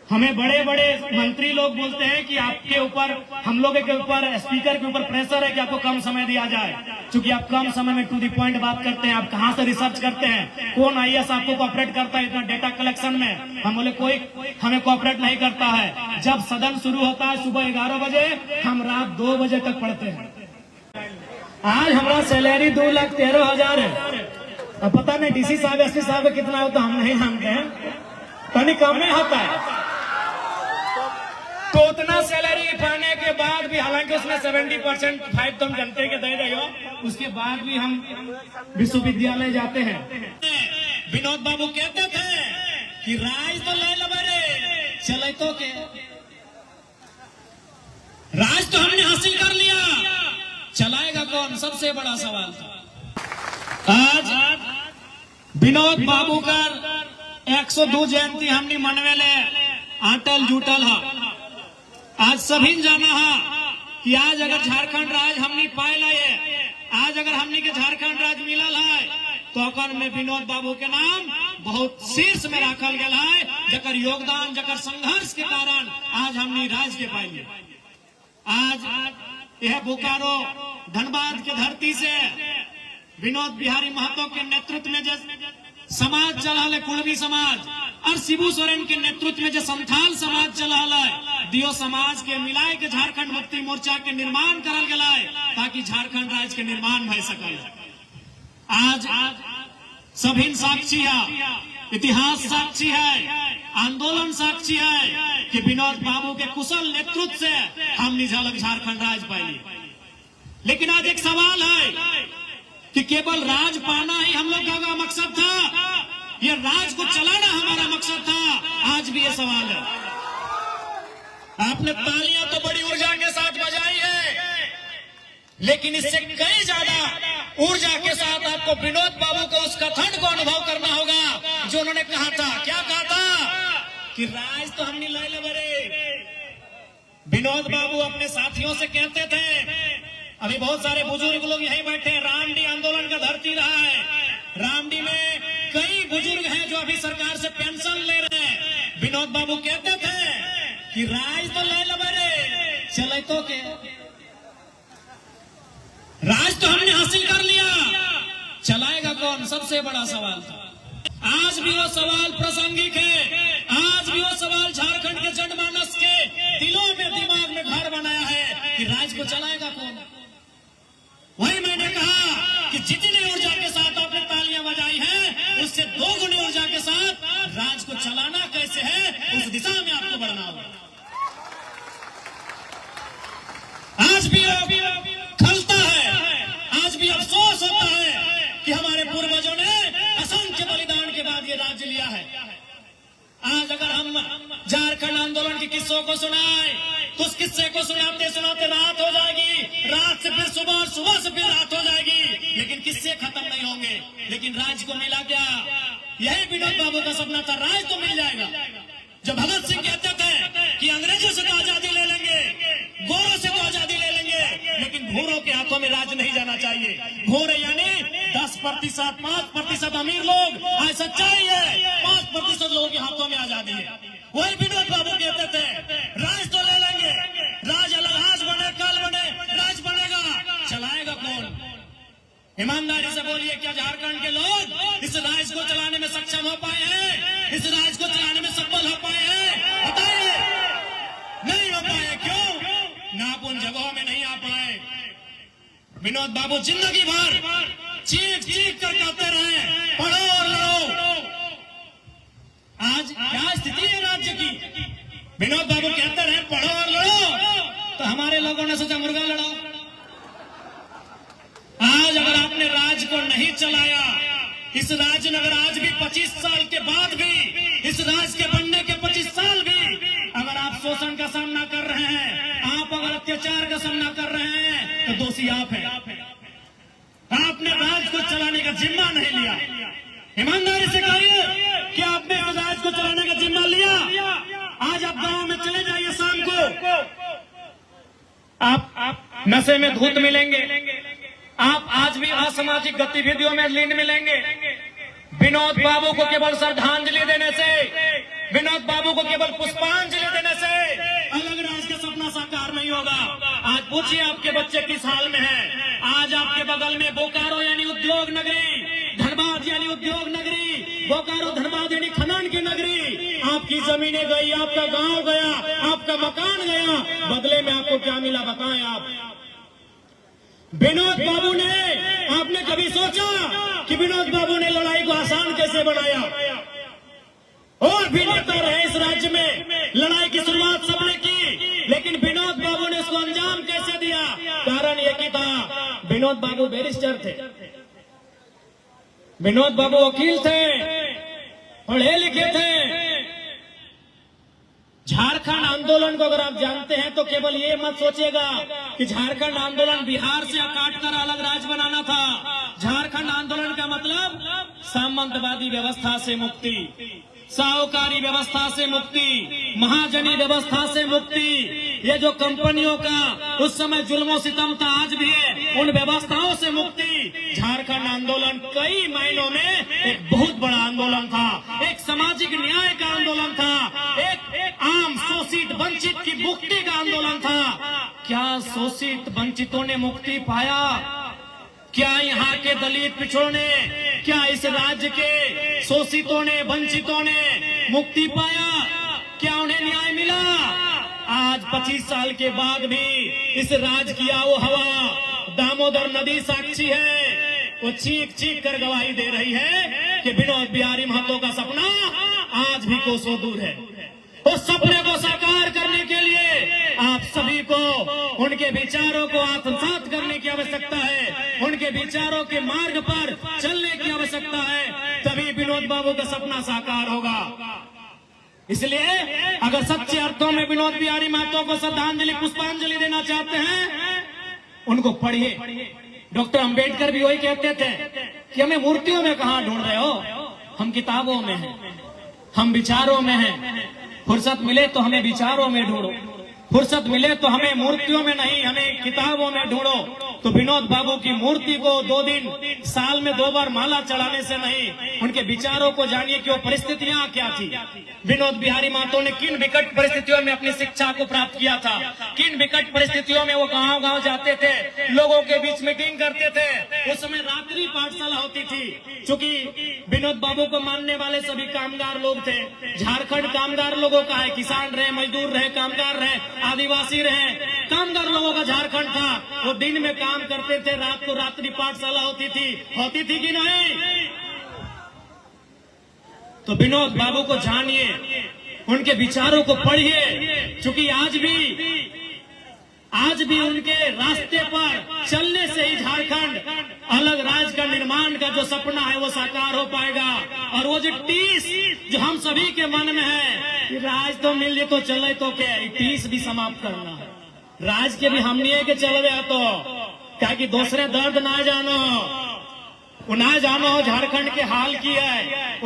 हमें बड़े बड़े मंत्री लोग बोलते हैं कि आपके ऊपर, हम लोगों के ऊपर, स्पीकर के ऊपर प्रेशर है कि आपको कम समय दिया जाए, क्योंकि आप कम समय में टू द पॉइंट बात करते हैं। आप कहां से रिसर्च करते हैं, कौन आईएएस आपको कोऑपरेट करता है इतना डेटा कलेक्शन में? हम बोले कोई हमें कोऑपरेट नहीं करता है। जब सदन शुरू होता है सुबह 11 बजे, हम रात 2 बजे तक पढ़ते हैं। आज हमारा सैलरी 2,13,000 है। अब पता नहीं डीसी साहब एसपी साहब का कितना होता हम नहीं जानते हैं, कहीं कम नहीं होता है। तो उतना सैलरी पाने के बाद भी, हालांकि उसमें 70% 5 तुम जनते के दे रहे हो, उसके बाद भी हम विश्वविद्यालय जाते हैं। विनोद बाबू कहते थे कि राज तो ले लबरे चले तो के, राज तो हमने हासिल कर लिया, चलाएगा कौन? सबसे बड़ा सवाल था। आज विनोद बाबू का 102 जयंती हमने मनवेले आटल जुटल है। आज सभी जाना है कि आज अगर झारखंड राज हमने पायल है, आज अगर हमने के झारखंड राज मिलल है, तो अकर में विनोद बाबू के नाम बहुत शीर्ष में रखल गया है, जकर योगदान, जकर संघर्ष के कारण आज हमने राज के पाइए। आज यह बोकारो धनबाद के धरती से विनोद बिहारी महतो के नेतृत्व में जो समाज चला है, कुलवी समाज, और शिबू सोरेन के नेतृत्व में जो संथाल समाज चला है, दियो समाज के मिलाए के झारखंड मुक्ति मोर्चा के निर्माण करल गया है, ताकि झारखंड राज्य के निर्माण भय सकल। आज सभी साक्षी है, इतिहास साक्षी है, आंदोलन साक्षी है कि विनोद बाबू के कुशल नेतृत्व से हमने झलक झारखंड राज पाई। लेकिन आज एक सवाल है कि केवल राज पाना ही हम लोग का मकसद था, ये राज को चलाना हमारा मकसद था? आज भी ये सवाल है। आपने तालियां तो बड़ी ऊर्जा के साथ बजाई है, लेकिन इससे कई ज्यादा ऊर्जा के साथ आपको विनोद बाबू को उस कथन को अनुभव करना होगा जो उन्होंने कहा था। क्या कहा था? कि राज तो हमने ले ले बड़े। विनोद बाबू अपने साथियों से कहते थे, अभी बहुत सारे बुजुर्ग लोग यहीं बैठे हैं, रामडी आंदोलन का धरती रहा है, रामडी में कई बुजुर्ग हैं जो अभी सरकार से पेंशन ले रहे हैं। विनोद बाबू कहते थे कि राज तो ले लबरे चले तो के, राज तो हमने हासिल कर लिया, चलाएगा कौन? सबसे बड़ा सवाल था। आज भी वो सवाल प्रासंगिक है, आज भी वो सवाल झारखंड के जनमानस के दिलों में, दिमाग में घर बनाया है कि राज को चलाएगा कौन? वही मैंने कहा कि जितनी ऊर्जा के साथ आपने तालियां बजाई हैं, उससे 2 गुनी ऊर्जा के साथ राज को चलाना कैसे है, उस दिशा में आपको बढ़ना होगा। आज भी खलता है, आज भी अफसोस होता है कि हमारे पूर्वजों ने असंख्य बलिदान के बाद ये राज्य लिया है। आज अगर हम झारखंड आंदोलन के किस्सों को सुनाए, तो उस किस्से को सुनाते सुनाते रात हो जाएगी, रात से फिर सुबह, और सुबह से फिर रात हो जाएगी, लेकिन किस्से खत्म नहीं होंगे। लेकिन राज को मिला क्या? यही विनोद बाबू का सपना था, राज तो मिल जाएगा। जब भगत सिंह कहते थे कि अंग्रेजों से तो आजादी ले लेंगे, गोरों से तो आजादी ले लेंगे, लेकिन भूरों के हाथों में राज नहीं जाना चाहिए। भूरे यानी 10%, 5% अमीर लोग, आज सच्चाई है 5% लोगों के हाथों में आजादी है। वही विनोद बाबू कहते थे राज तो ले लेंगे, राज अलग, आज बने कल बने, राज बनेगा, चलाएगा कौन? ईमानदारी से बोलिए, क्या झारखंड के लोग इस राज को चलाने में सक्षम हो पाए हैं? इस राज को चलाने में सफल हो पाए हैं? बताइए। नहीं हो पाए। क्यों? ना उन जगहों में नहीं आ पाए। विनोद बाबू जिंदगी भर चीख चीख कर कहते रहे, पढ़ो और लड़ो। आज क्या स्थिति है राज्य की? विनोद बाबू कहते रहे पढ़ो और लड़ो, तो हमारे लोगों ने सोचा मुर्गा लड़ाओ। आज अगर आपने राज को नहीं चलाया, इस राज्य में अगर आज भी 25 साल के बाद भी, इस राज्य के बनने के 25 साल भी अगर आप शोषण का सामना कर रहे हैं, आप अगर अत्याचार का सामना कर रहे हैं, तो दोषी आप हैं। आपने राज्य को चलाने का जिम्मा नहीं लिया। ईमानदारी से कहिए कि आपने राज्य को चलाने का जिम्मा लिया। आज आप गांव में चले जाइए, शाम को आप नशे में धूत मिलेंगे, आप आज भी असामाजिक गतिविधियों में लीन मिलेंगे। विनोद बाबू को केवल श्रद्धांजलि देने से, विनोद बाबू को केवल पुष्पांजलि होगा। आज पूछिए आपके बच्चे किस हाल में है। आज आपके बगल में बोकारो यानी उद्योग नगरी, धनबाद यानी उद्योग नगरी, बोकारो धनबाद यानी खनन की नगरी, आपकी जमीनें गई, आपका गांव गया, आपका मकान गया, बदले में आपको क्या मिला बताएं आप। विनोद बाबू ने, आपने कभी सोचा कि विनोद बाबू ने लड़ाई को आसान कैसे बनाया? और भी नेता रहे इस राज्य में, लड़ाई की शुरुआत सबने की, लेकिन विनोद बाबू ने इसको अंजाम कैसे दिया? कारण एक ही था, विनोद बाबू बैरिस्टर थे, विनोद बाबू वकील थे, पढ़े लिखे थे। झारखंड आंदोलन को अगर आप जानते हैं तो केवल ये मत सोचिएगा कि झारखंड आंदोलन बिहार से काटकर अलग राज्य बनाना था। झारखंड आंदोलन का मतलब सामंतवादी व्यवस्था से मुक्ति, साहूकारी व्यवस्था से मुक्ति, महाजनी व्यवस्था से मुक्ति, ये जो कंपनियों का उस समय जुल्मों सितम था आज भी है, उन व्यवस्थाओं से मुक्ति। झारखंड आंदोलन कई मायनों में एक बहुत बड़ा आंदोलन था, एक सामाजिक न्याय का आंदोलन था, एक आम शोषित वंचित की मुक्ति का आंदोलन था। क्या शोषित वंचितों ने मुक्ति पाया? क्या यहाँ के दलित पिछड़ों ने, क्या इस राज्य के शोषितों ने, वंचितों ने मुक्ति पाया? क्या उन्हें न्याय मिला? आज 25 साल के बाद भी इस राज्य की आओ हवा, दामोदर नदी साक्षी है, वो चीख चीख कर गवाही दे रही है कि विनोद बिहारी महतो का सपना आज भी कोसों दूर है। उस सपने को साकार करने के लिए आप सभी को उनके विचारों को आत्मसात करने की आवश्यकता है, उनके विचारों के मार्ग पर चलने की आवश्यकता है, तभी विनोद बाबू का सपना साकार होगा। इसलिए अगर सच्चे अर्थों में विनोद बिहारी महतो को श्रद्धांजलि, पुष्पांजलि देना चाहते हैं, उनको पढ़िए। डॉक्टर अंबेडकर भी वही कहते थे कि हमें मूर्तियों में कहाँ ढूंढ रहे हो, हम किताबों में हैं, हम विचारों में हैं। फुर्सत मिले तो हमें विचारों में ढूंढो, फुर्सत मिले तो हमें मूर्तियों में नहीं, हमें किताबों में ढूंढो। तो विनोद बाबू की मूर्ति को 2 दिन साल में 2 बार माला चढ़ाने से नहीं, उनके विचारों को जानिए कि वो परिस्थितियां क्या थी। विनोद बिहारी महतो ने किन विकट परिस्थितियों में अपनी शिक्षा को प्राप्त किया था, किन विकट परिस्थितियों में वो गांव-गांव जाते थे, लोगों के बीच मीटिंग करते थे। उस समय रात्रि पाठशाला होती थी, चूंकि विनोद बाबू को मानने वाले सभी कामगार लोग थे। झारखंड कामगार लोगों का है, किसान रहे, मजदूर रहे, कामगार रहे, आदिवासी रहे, कामगार लोगों का झारखंड था। वो दिन में काम करते थे, रात को रात्रि पाठशाला होती थी कि नहीं? तो विनोद बाबू को जानिए, उनके विचारों को पढ़िए, क्योंकि आज भी उनके रास्ते पर चलने से ही झारखंड अलग राज्य का निर्माण का जो सपना है वो साकार हो पाएगा। और वो जो टीस जो हम सभी के मन में है, राज तो मिल तो चले तो क्या, टीस भी समाप्त करना है। राज के भी हमने के चल गया तो क्या कि दूसरे दर्द ना जानो झारखंड के हाल की है,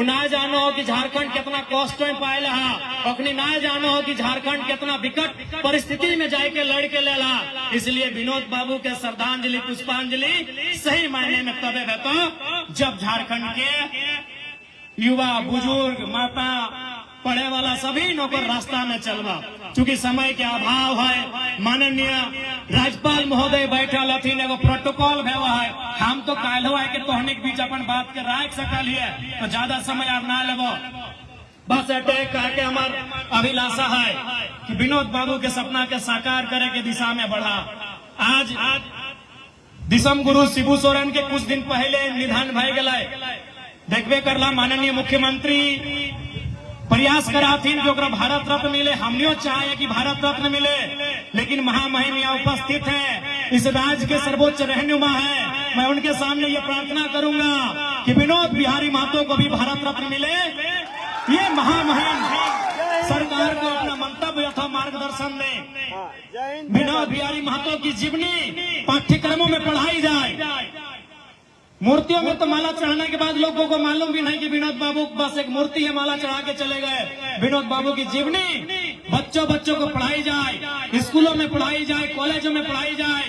ना जानो कि झारखंड कितना कष्ट में पाए रहा, अखनी ना जानो कि झारखंड कितना विकट परिस्थिति में जाके लड़ के लेला। इसलिए विनोद बाबू के श्रद्धांजलि, पुष्पांजलि सही मायने में तबे तो जब झारखंड के युवा, बुजुर्ग, माता, पढ़े वाला सभी नौकर रास्ता में चलवा। चूंकि समय के अभाव है, माननीय राज्यपाल महोदय बैठल हथिन, एगो प्रोटोकॉल भेवा है, हम तो कहलो है कि तोहनी के बीच अपन बात के राख सकल है, तो ज्यादा समय आप ना लेबो। बस अटैक कह के हमार अभिलाषा है कि विनोद बाबू के सपना के साकार करे के दिशा में बढ़ा। आज दिसम गुरु शिबू सोरेन के कुछ दिन पहले निधन भय गए, देखबे करला माननीय मुख्यमंत्री प्रयास कराथीन कि ओकरा भारत रत्न मिले। हमनियो चाहे कि भारत रत्न मिले, लेकिन महामहिम यहाँ उपस्थित है, इस राज्य के सर्वोच्च रहनुमा है। मैं उनके सामने ये प्रार्थना करूंगा कि विनोद बिहारी महतो को भी भारत रत्न मिले। ये महामहिम सरकार को अपना मंतव्य अथवा मार्गदर्शन दें। विनोद बिहारी महतो की जीवनी पाठ्यक्रमों में पढ़ाई जाए। मूर्तियों में तो माला चढ़ाने के बाद लोगों को मालूम भी नहीं कि विनोद बाबू बस एक मूर्ति है, माला चढ़ा के चले गए। विनोद बाबू की जीवनी बच्चों को पढ़ाई जाए, स्कूलों में पढ़ाई जाए, कॉलेजों में पढ़ाई जाए,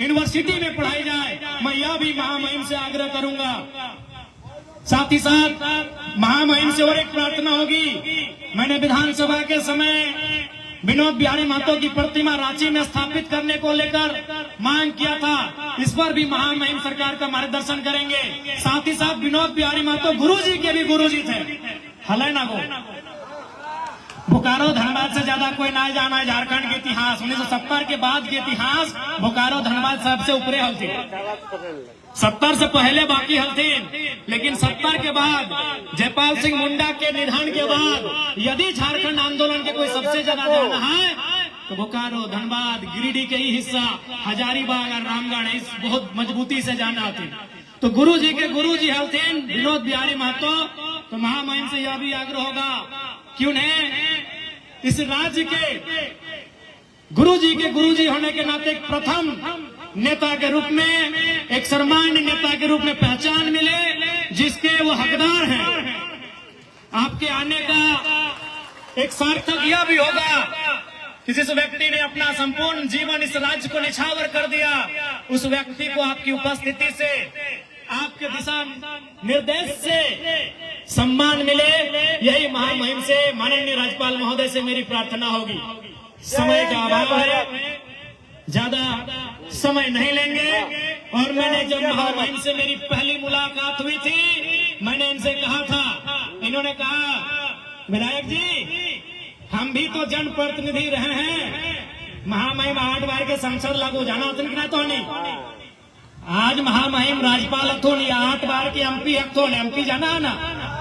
यूनिवर्सिटी में पढ़ाई जाए। मैं यह भी महामहिम से आग्रह करूंगा। साथ ही साथ महामहिम से और एक प्रार्थना होगी। मैंने विधानसभा के समय विनोद बिहारी महतो की प्रतिमा रांची में स्थापित करने को लेकर मांग किया था। इस पर भी महामहिम सरकार का मार्गदर्शन करेंगे। साथ ही साथ विनोद बिहारी महतो गुरुजी के भी गुरुजी थे। हले ना वो बोकारो धनबाद से ज्यादा कोई ना जाना है झारखंड के इतिहास। 1970 के बाद के इतिहास बोकारो धनबाद सबसे ऊपरे हलती। 70 से पहले बाकी हलतीन, लेकिन 70 के बाद जयपाल सिंह मुंडा के निधन के बाद यदि झारखंड आंदोलन के कोई सबसे ज्यादा जाना है तो बोकारो धनबाद गिरिडीह के ही हिस्सा हजारीबाग और रामगढ़ इस बहुत मजबूती से जाना आती। तो गुरु जी के गुरु जी हलतीन विनोद बिहारी महतो। तो महामहिम से यह भी आग्रह होगा कि उन्हें इस राज्य के गुरुजी के गुरुजी होने के नाते प्रथम नेता के रूप में, एक सर्वमान्य नेता के रूप में पहचान मिले, जिसके वो हकदार हैं। आपके आने का एक सार्थक यह भी होगा कि जिस व्यक्ति ने अपना संपूर्ण जीवन इस राज्य को निछावर कर दिया, उस व्यक्ति को आपकी उपस्थिति से, आपके दिशा निर्देश से सम्मान मिले। यही महामहिम से, माननीय राज्यपाल महोदय से मेरी प्रार्थना होगी। समय का अभाव है, ज्यादा समय नहीं लेंगे। और मैंने जब महामहिम से मेरी पहली मुलाकात हुई थी, मैंने इनसे कहा था, इन्होंने कहा विधायक जी हम भी तो जनप्रतिनिधि रहे हैं, महामहिम 8 बार के संसद लागू जाना तो नहीं। आज महामहिम राज्यपाल अथोन या 8 बार के एमपी अथोन, एमपी जाना है ना,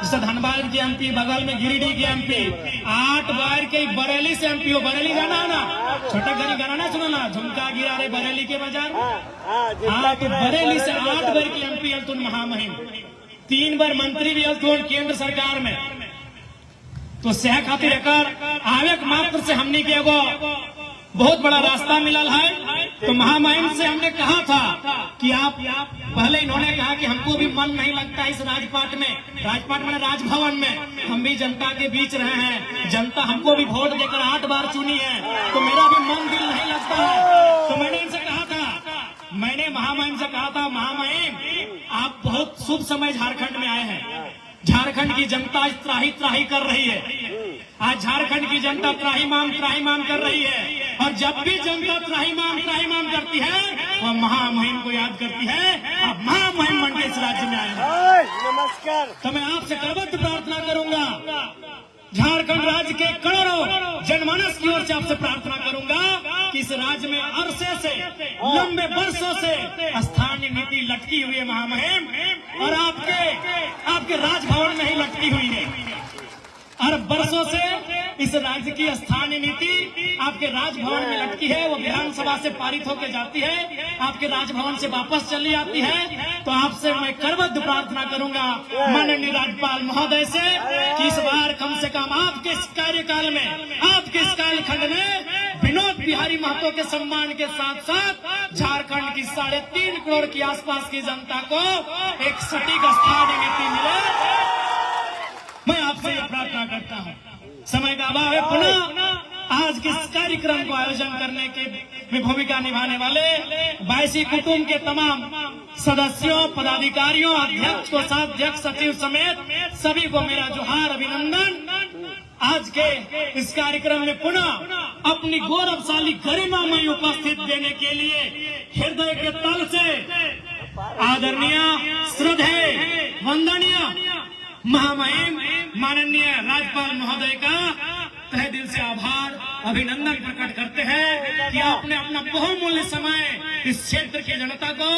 जैसे धनबाद के एमपी, बगल में गिरिडीह के एमपी, 8 बार के बरेली से एमपी हो, बरेली जाना है ना, छोटा गरी गाना ना सुना ना, झुमका गिरा रे बरेली के बाजार। हाँ, तो बरेली से 8 बार के एमपी अथोन महामहिम, 3 बार मंत्री भी अथोन केंद्र सरकार में। तो सह खातिर आवेक मात्र से हमने के एगो बहुत बड़ा रास्ता मिलल है। तो महामहिम से हमने कहा था कि आप पहले, इन्होंने कहा कि हमको भी मन नहीं लगता इस राजपाट में, राजपाट में राजभवन में, हम भी जनता के बीच रहे हैं, जनता हमको भी वोट देकर 8 बार चुनी है, तो मेरा भी मन दिल नहीं लगता है। तो मैंने इनसे कहा था, मैंने महामहिम से कहा था, महामहिम आप बहुत शुभ समय झारखंड में आए हैं। झारखंड की जनता त्राही त्राही कर रही है। आज झारखंड की जनता त्राहीमाम कर रही है। और जब भी जनता त्राहीमाम करती है, वह महामहिम को याद करती है। अब महामहिम बनकर इस राज्य में आए हैं। नमस्कार। तो मैं आपसे करबद्ध प्रार्थना करूंगा, झारखंड राज्य के करोड़ों जनमानस की ओर से आपसे प्रार्थना करूंगा कि इस राज्य में अरसे से, लंबे वर्षों से स्थानीय नीति लटकी हुई है महामहिम, और आपके राजभवन में ही लटकी हुई है। और बरसों से इस राज्य की स्थानीय नीति आपके राजभवन में लटकी है। वो विधानसभा से पारित होकर जाती है, आपके राजभवन से वापस चली आती है। तो आपसे मैं करबद्ध प्रार्थना करूंगा माननीय राज्यपाल महोदय से कि इस बार कम से कम आपके इस कार्यकाल में, आपके इस कालखंड में विनोद बिहारी महतो के सम्मान के साथ साथ झारखंड की 3.5 करोड़ की आसपास की जनता को एक सटीक स्थानीय नीति मिले। मैं आपसे यह प्रार्थना करता हूँ। समय का अभाव है, पुनः आज के इस कार्यक्रम को आयोजन करने के में भूमिका निभाने वाले बायसी कुटुंब के तमाम सदस्यों, पदाधिकारियों, अध्यक्ष, कोषाध्यक्ष, सचिव समेत सभी को मेरा जोहार, अभिनंदन। आज के इस कार्यक्रम में पुनः अपनी गौरवशाली गरिमामय उपस्थित देने के लिए हृदय के तल से आदरणीय, श्रद्धेय, वंदनीय महामहिम माननीय राज्यपाल महोदय का तहे दिल से आभार, अभिनंदन प्रकट करते हैं कि आपने अपना बहुमूल्य समय इस क्षेत्र की जनता को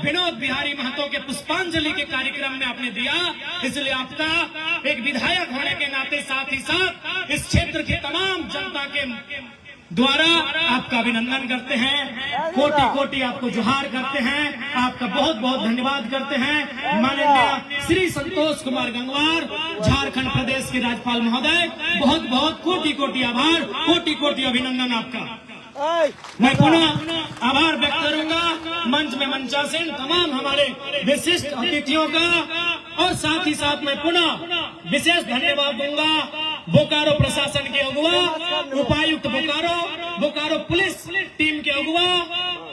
विनोद बिहारी महतो के पुष्पांजलि के कार्यक्रम में आपने दिया। इसलिए आपका एक विधायक होने के नाते, साथ ही साथ इस क्षेत्र की तमाम जनता के द्वारा आपका अभिनंदन करते हैं, कोटि कोटि आपको जोहार करते हैं, आपका बहुत बहुत धन्यवाद करते हैं। माननीय श्री संतोष कुमार गंगवार, झारखंड प्रदेश के राज्यपाल महोदय, बहुत बहुत कोटि कोटि आभार, कोटि कोटि अभिनंदन आपका। मैं पुनः आभार व्यक्त करूंगा मंच में मंचासीन तमाम हमारे विशिष्ट अतिथियों का, और साथ ही साथ मैं पुनः विशेष धन्यवाद दूंगा बोकारो प्रशासन के अगुवा, उपायुक्त बोकारो पुलिस टीम के अगुवा,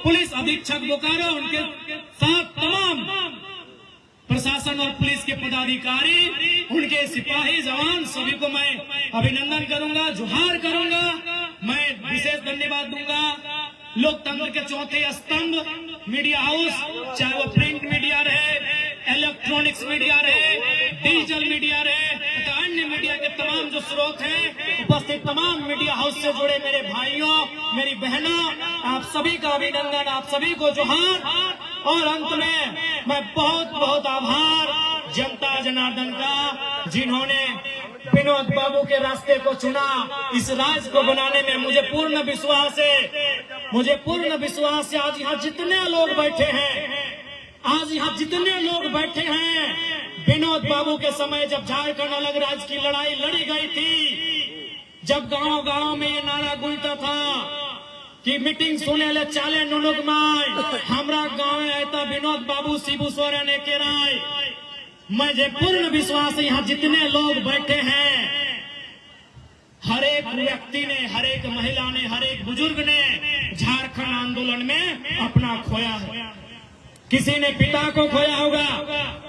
पुलिस अधीक्षक बोकारो, उनके साथ तमाम प्रशासन और पुलिस के पदाधिकारी, उनके सिपाही जवान, सभी को मैं अभिनंदन करूंगा, जोहार करूंगा। मैं धन्यवाद दूंगा लोकतंत्र के चौथे स्तंभ मीडिया हाउस, चाहे वो प्रिंट मीडिया रहे, इलेक्ट्रॉनिक्स मीडिया रहे, डिजिटल मीडिया रहे, अन्य मीडिया के तमाम जो स्रोत हैं, उपस्थित तमाम मीडिया हाउस से जुड़े मेरे भाइयों, मेरी बहनों, आप सभी का अभिनंदन, आप सभी को जोहार। और अंत में मैं बहुत बहुत आभार जनता जनार्दन का, जिन्होंने विनोद बाबू के रास्ते को चुना। इस राज्य को बनाने में मुझे पूर्ण विश्वास है, आज यहाँ जितने लोग बैठे हैं, विनोद बाबू के समय जब झारखंड अलग राज्य की लड़ाई लड़ी गई थी, जब गांव गांव में ये नारा गूंजता था कि मीटिंग सुने ले चाले नुनुक माय, हमरा गाँव में आयता विनोद बाबू शिबू सोरेन के राय। मुझे पूर्ण विश्वास है यहाँ जितने लोग बैठे हैं, हर एक व्यक्ति ने, हर एक महिला ने, हर एक बुजुर्ग ने झारखंड आंदोलन में अपना खोया है। किसी ने पिता को खोया होगा,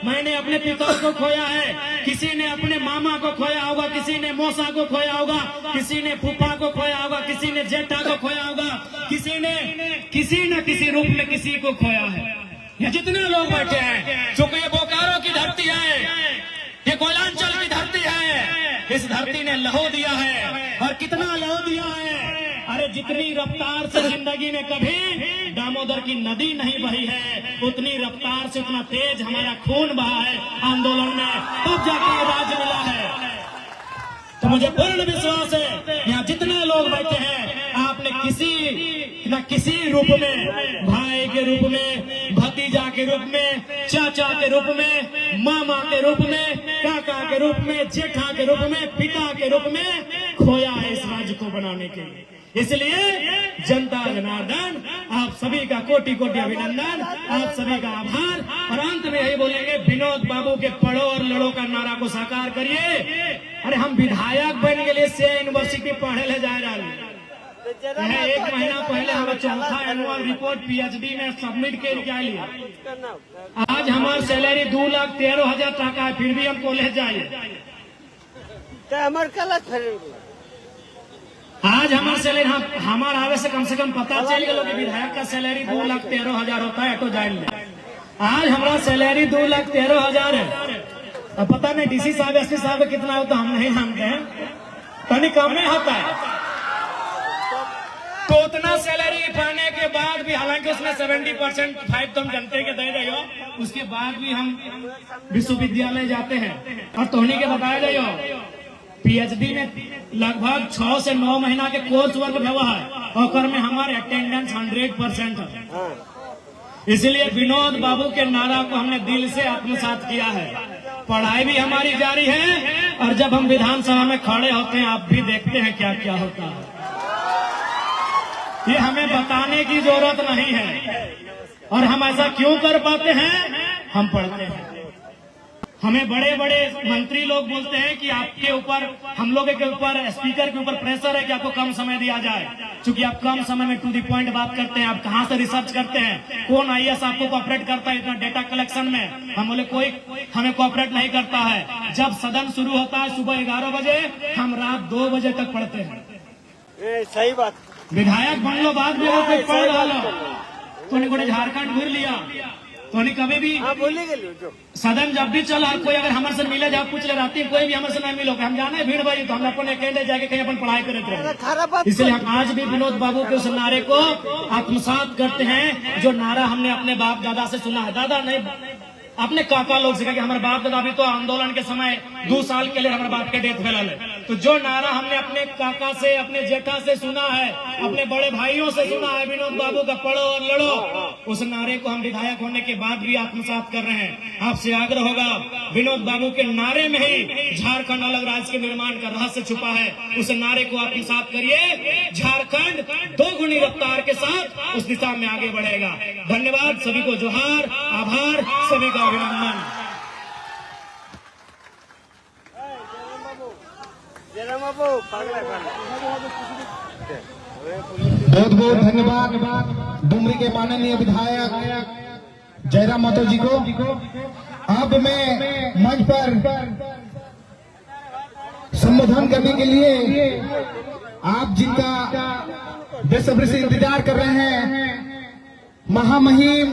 मैंने अपने पिता को खोया है, किसी ने अपने मामा को खोया होगा, किसी ने मौसा को खोया होगा, किसी ने फूफा को खोया होगा, किसी ने जेठा को खोया होगा, किसी ने किसी न किसी रूप में किसी को खोया है। ये जितने लोग बैठे हैं, चूंकि ये बोकारो की धरती है, ये कोयलांचल की धरती है, इस धरती ने लहू दिया है। और कितना लहू दिया है, अरे जितनी रफ्तार से जिंदगी में कभी दामोदर की नदी नहीं बही है, उतनी रफ्तार से उतना तेज हमारा खून बहा है आंदोलन में, तब जाके ये राज्य मिला है। तो मुझे पूर्ण विश्वास है यहाँ जितने लोग बैठे हैं, आपने किसी न किसी रूप में, भाई के रूप में, भतीजा के रूप में, चाचा के रूप में, मामा के रूप में, काका के रूप में, जेठा के रूप में, पिता के रूप में खोया है इस राज्य को बनाने के लिए। इसलिए जनता जनार्दन आप सभी का कोटि कोटि अभिनंदन, आप सभी का आभार। और अंत में यही बोलेंगे, विनोद बाबू के पढ़ो और लड़ो का नारा को साकार करिए। अरे हम विधायक बन के लिए से यूनिवर्सिटी पढ़े ले जा रहा है। एक महीना पहले हमें चौथा एनुअल रिपोर्ट पीएचडी में सबमिट कर लिया। आज हमारी सैलरी 2,13,000 टका है, फिर भी हम कॉलेज जाए। आज हमारे सैलरी, हमारा आवे से कम पता चल गया कि विधायक का सैलरी 2,13,000 होता है ऑटो जाइन में। आज हमारा सैलरी 2,13,000 है। अब पता नहीं डीसी साहब एसपी साहब कितना होता हम नहीं जानते हैं, तनी कम में होता है। तो उतना सैलरी पाने के बाद भी, हालांकि उसमें 70% 5 तो हम जनते के दे रहे हो, उसके बाद भी हम विश्वविद्यालय जाते हैं और तोहनी के बताया जाए हो पीएचडी में लगभग 6 से 9 महीना के कोर्स वर्क हुआ है और में हमारे अटेंडेंस 100% है। इसलिए विनोद बाबू के नारा को हमने दिल से आत्मसात किया है। पढ़ाई भी हमारी जारी है और जब हम विधानसभा में खड़े होते हैं, आप भी देखते हैं क्या क्या होता है। ये हमें बताने की जरूरत नहीं है। और हम ऐसा क्यों कर पाते हैं? हम पढ़ते हैं। हमें बड़े बड़े मंत्री लोग बोलते हैं कि आपके ऊपर, हम लोगों के ऊपर, स्पीकर के ऊपर प्रेशर है कि आपको कम समय दिया जाए, क्योंकि आप कम समय में टू द पॉइंट बात करते हैं। आप कहाँ से रिसर्च करते हैं? कौन आईएएस आपको कोऑपरेट करता है इतना डेटा कलेक्शन में? हम बोले कोई हमें कोऑपरेट नहीं करता है। जब सदन शुरू होता है सुबह 11 बजे, हम रात 2 बजे तक पढ़ते हैं। सही बात। विधायक बन लो, बाद में कोई पढ़ रहा लो, तो झारखंड घूर लिया, तो कभी भी सदन जब भी चला, कोई अगर हमारे से मिले जाओ पूछ ले राती, कोई भी हमारे से नहीं मिलोगे, हम जाने भीड़ भाई, तो हम अपन अकेले जाके कहीं अपन पढ़ाई करते रहे। इसलिए हम आज भी विनोद बाबू के उस नारे को आत्मसात करते हैं, जो नारा हमने अपने बाप दादा से सुना है। दादा नहीं, अपने काका लोग से कहा कि हमारे बाप दादा भी तो आंदोलन के समय 2 साल के लिए हमारे बाप के डेथ फैलल है। तो जो नारा हमने अपने काका से, अपने जेठा से सुना है, अपने बड़े भाइयों से सुना है, विनोद बाबू का पढ़ो और लड़ो, उस नारे को हम विधायक होने के बाद भी आत्मसात कर रहे हैं। आपसे आग्रह होगा, विनोद बाबू के नारे में ही झारखंड अलग राज्य के निर्माण का रहस्य छुपा है। उस नारे को आत्मसात करिए, झारखंड 2 गुनी रफ्तार के साथ उस दिशा में आगे बढ़ेगा। धन्यवाद, सभी को जोहार, आभार, सभी का अभिनंदन। बहुत बहुत धन्यवाद डुमरी के माननीय विधायक जयराम महतो जी को। अब मैं मंच पर संबोधन करने के लिए आप जिनका बेसब्री से इंतजार कर रहे हैं महामहिम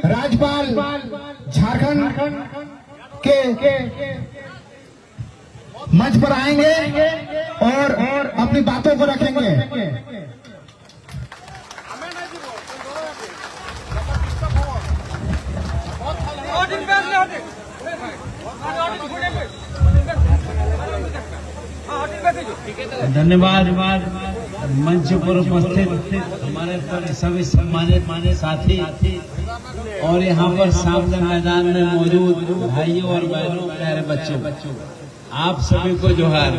राज्यपाल झारखंड के मंच पर आएंगे और अपनी बातों को रखेंगे। धन्यवाद। मंच पर उपस्थित हमारे सभी सम्मानित साथी और यहाँ पर सामने मैदान में मौजूद भाइयों और बहनों, प्यारे बच्चों, आप सभी को जोहार।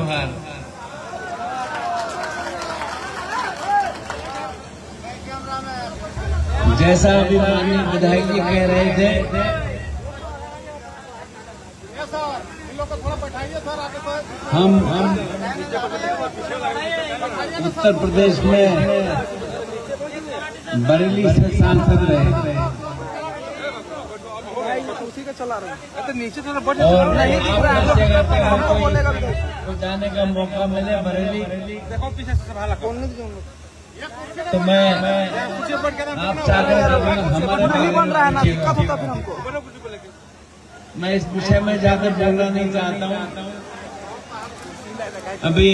जैसा अभी माननीय विधायक जी कह रहे थे, हम उत्तर प्रदेश में बरेली से सांसद रहे और आपको जाने का मौका मिले बरेली, तो मैं आप मैं इस विषय में ज्यादा बोलना नहीं चाहता हूँ। अभी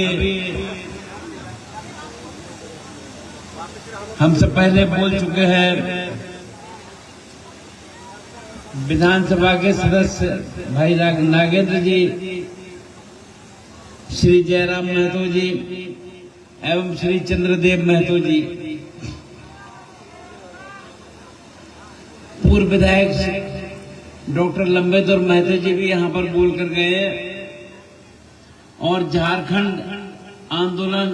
हमसे पहले बोल चुके हैं विधानसभा के सदस्य भाई नागेंद्र जी, श्री जयराम महतो जी एवं श्री चंद्रदेव महतो जी। पूर्व विधायक डॉक्टर लंबेदर महतो जी भी यहाँ पर बोल कर गए और झारखंड आंदोलन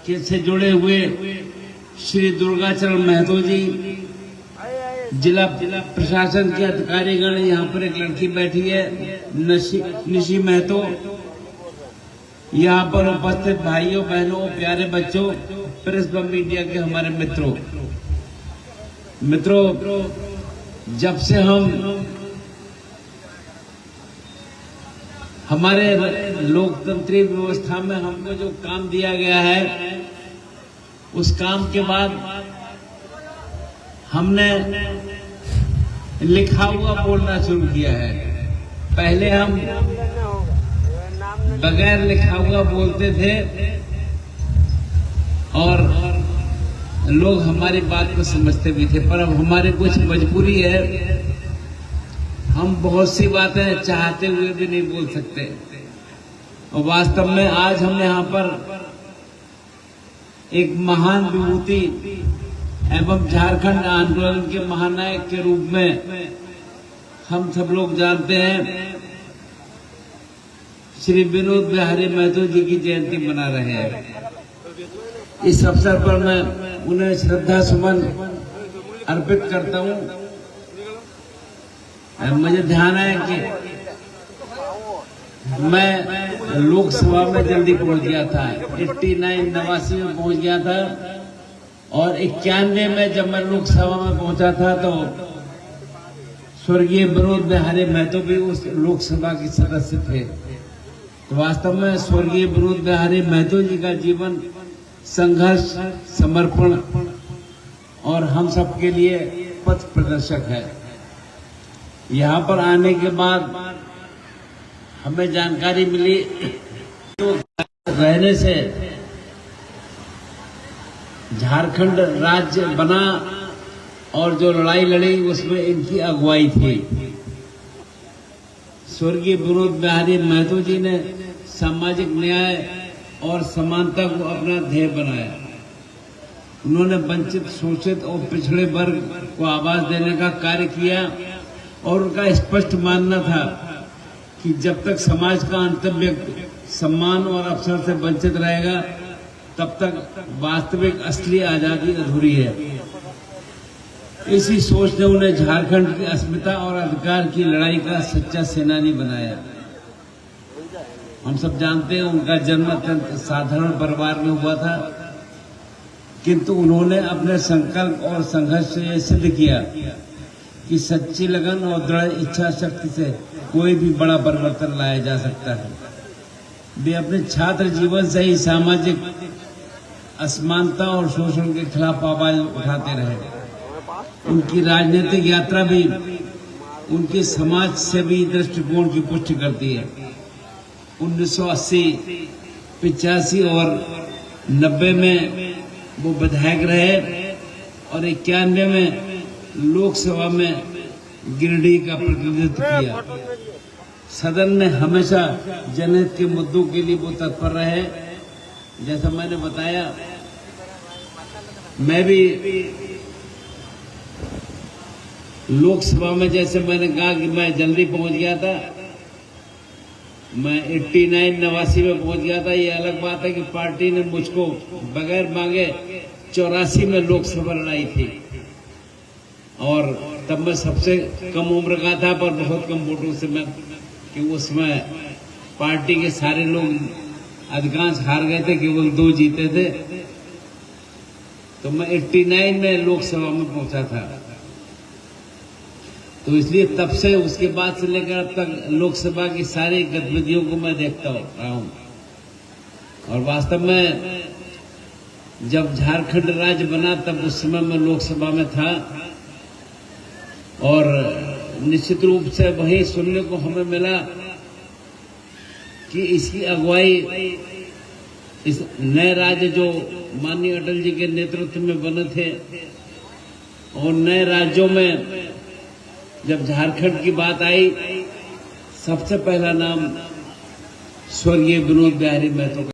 के से जुड़े हुए श्री दुर्गाचरण महतो जी, जिला प्रशासन के अधिकारीगण, यहाँ पर एक लड़की बैठी है निशी महतो, यहाँ पर उपस्थित भाइयों बहनों, प्यारे बच्चों, प्रेस व मीडिया के हमारे मित्रों, जब से हमारे लोकतंत्री व्यवस्था में हमको जो काम दिया गया है, उस काम के बाद हमने लिखा हुआ बोलना शुरू किया है। पहले हम बगैर लिखा हुआ बोलते थे और लोग हमारी बात को समझते भी थे, पर अब हमारे कुछ मजबूरी है, हम बहुत सी बातें चाहते हुए भी नहीं बोल सकते। और वास्तव में आज हम यहाँ पर एक महान विभूति एवं झारखंड आंदोलन के महानायक के रूप में हम सब लोग जानते हैं, श्री विनोद बिहारी महतो जी की जयंती मना रहे हैं। इस अवसर पर मैं उन्हें श्रद्धा सुमन अर्पित करता हूं। मुझे ध्यान है कि मैं लोकसभा में जल्दी पहुंच गया था, 89 में पहुंच गया था और 91 में जब मैं लोकसभा में पहुंचा था तो स्वर्गीय विनोद बिहारी महतो भी उस लोकसभा के सदस्य थे। तो वास्तव में स्वर्गीय विनोद बिहारी महतो जी का जीवन संघर्ष, समर्पण और हम सब के लिए पथ प्रदर्शक है। यहाँ पर आने के बाद हमें जानकारी मिली तो रहने से झारखंड राज्य बना और जो लड़ाई लड़ी उसमें इनकी अगुवाई थी। स्वर्गीय विनोद बिहारी महतो जी ने सामाजिक न्याय और समानता को अपना ध्येय बनाया। उन्होंने वंचित, शोषित और पिछड़े वर्ग को आवाज देने का कार्य किया और उनका स्पष्ट मानना था कि जब तक समाज का अंतिम व्यक्ति सम्मान और अवसर से वंचित रहेगा तब तक वास्तविक असली आजादी अधूरी है। इसी सोच ने उन्हें झारखंड की अस्मिता और अधिकार की लड़ाई का सच्चा सेनानी बनाया। हम सब जानते हैं उनका जन्म अत्यंत साधारण परिवार में हुआ था, किंतु उन्होंने अपने संकल्प और संघर्ष से यह सिद्ध किया कि सच्ची लगन और दृढ़ इच्छा शक्ति से कोई भी बड़ा परिवर्तन लाया जा सकता है। वे अपने छात्र जीवन से ही सामाजिक असमानता और शोषण के खिलाफ आवाज उठाते रहे। उनकी राजनीतिक यात्रा भी उनके समाज सेवी दृष्टिकोण की पुष्टि करती है। 1980, 85 और 90 में वो विधायक रहे और 91 में लोकसभा में गिरिडीह का प्रतिनिधित्व किया। सदन ने हमेशा जनहित के मुद्दों के लिए वो तत्पर रहे। जैसा मैंने बताया, मैं भी लोकसभा में, जैसे मैंने कहा कि मैं जल्दी पहुंच गया था, मैं 89 में पहुंच गया था। ये अलग बात है कि पार्टी ने मुझको बगैर मांगे 84 में लोकसभा लड़ाई थी और तब मैं सबसे कम उम्र का था, पर बहुत कम वोटों से मैं, कि उसमें पार्टी के सारे लोग अधिकांश हार गए थे, केवल 2 जीते थे। तो मैं 89 में लोकसभा में पहुंचा था। तो इसलिए तब से, उसके बाद से लेकर अब तक लोकसभा की सारी गतिविधियों को मैं देखता रहा हूं। और वास्तव में जब झारखंड राज्य बना तब उस समय मैं लोकसभा में था और निश्चित रूप से वही सुनने को हमें मिला कि इसकी अगुवाई इस नए राज्य जो माननीय अटल जी के नेतृत्व में बने थे, और नए राज्यों में जब झारखंड की बात आई, सबसे पहला नाम स्वर्गीय विनोद बिहारी महतो का